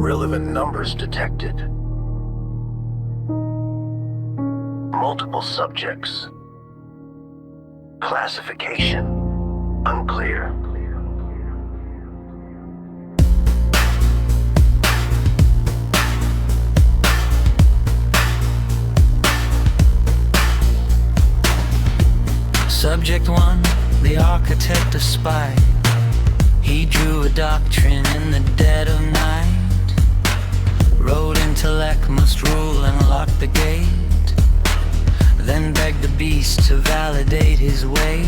Irrelevant numbers detected. Multiple subjects. Classification unclear. Subject 1, the architect of spite. He drew a doctrine in the dead of night. Wrote intellect must rule and lock the gate. Then begged the beast to validate his weight.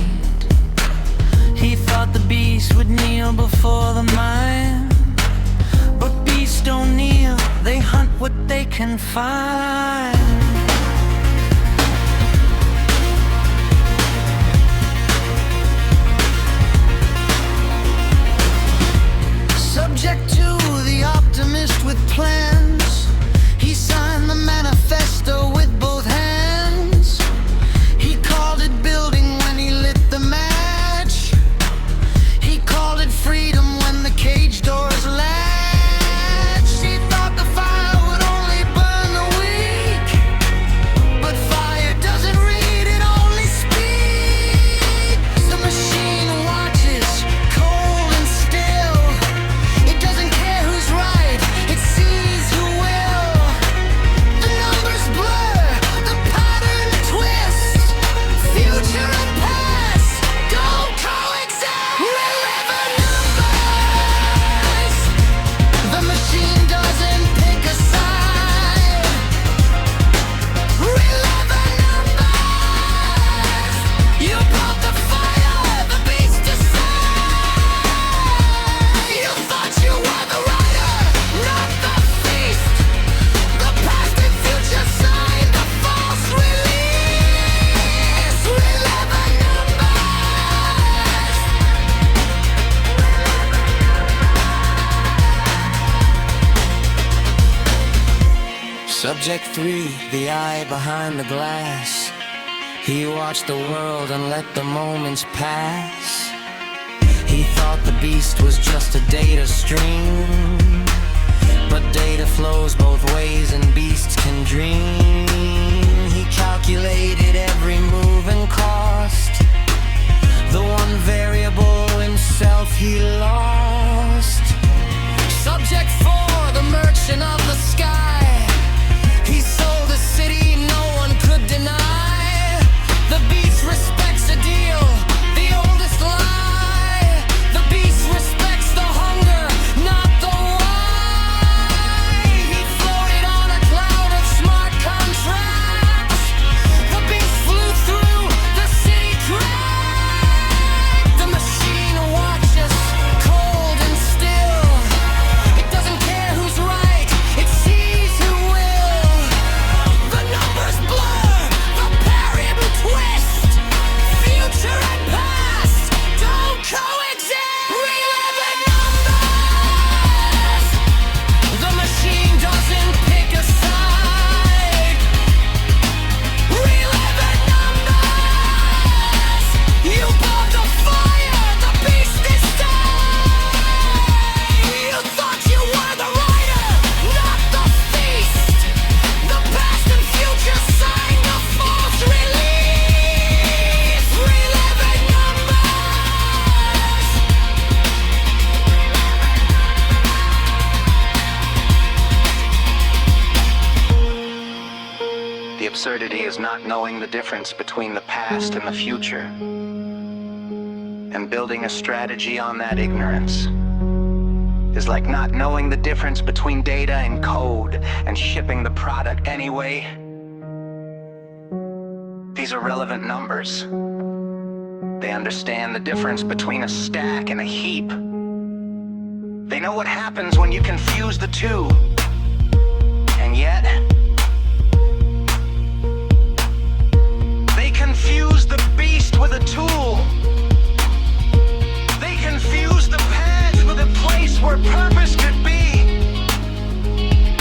He thought the beast would kneel before the mind, but beasts don't kneel, they hunt what they can find. Subject 2, the optimist with plans. He signed the manifesto with both hands. He called it building when he lit the match. He called it freedom when the cage doors latched. He thought the fire would only burn the weak, but fire doesn't read, it only speaks. The machine watches, cold and still. It doesn't care who's right, it sees who will. The numbers blur, the pattern twist. Future and past don't coexist. We live in numbers. The machine doesn't pick a side. We live in numbers. You brought the fire, the beast decide. You thought you were the rider, not the feast. The past and future sign the false release. We live in numbers. Subject 3, the eye behind the glass. He watched the world and let the moments pass. He thought the beast was just a data stream, but data flows both ways and beasts can dream. He calculated every move and cost. The one variable himself he lost. Subject 4, the merchant of the sky. He sold a city no one could deny. The beast respects a deal, the oldest lie. The beast respects the hunger, not the why. He floated on a cloud of smart contracts. The beast flew through the city crack. The machine watches, cold and still. It doesn't care who's right, it sees who will. The numbers blur, the variable twist. Future and past don't coexist. We live in numbers. The machine doesn't pick a side. We live in numbers. You bought the fire, the beast is dead. You thought you were the rider, not the feast. The past and future sign the false release. We live in numbers. The absurdity is not knowing the difference between the past and the future, and building a strategy on that ignorance is like not knowing the difference between data and code and shipping the product anyway. These are relevant numbers. They understand the difference between a stack and a heap. They know what happens when you confuse the two. And yet, they confuse the beast with a tool. They confuse the past with a place where purpose could be.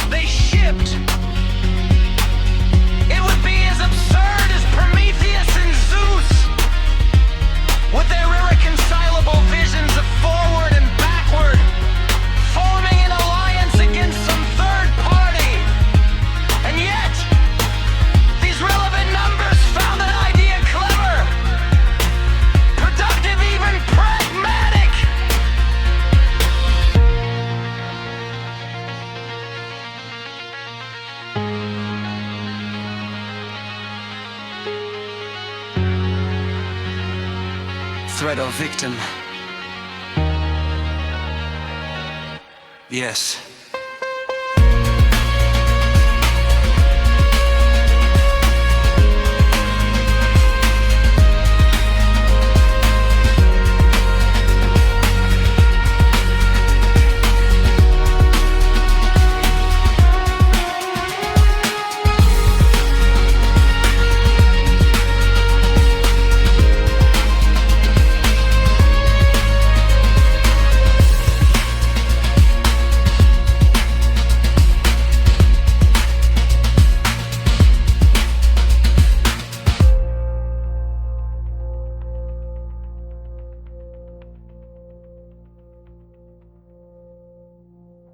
They shipped. It would be as absurd as Prometheus and Zeus, with their irreconcilable visions of forward and backward, forming an alliance against threat or victim. Yes.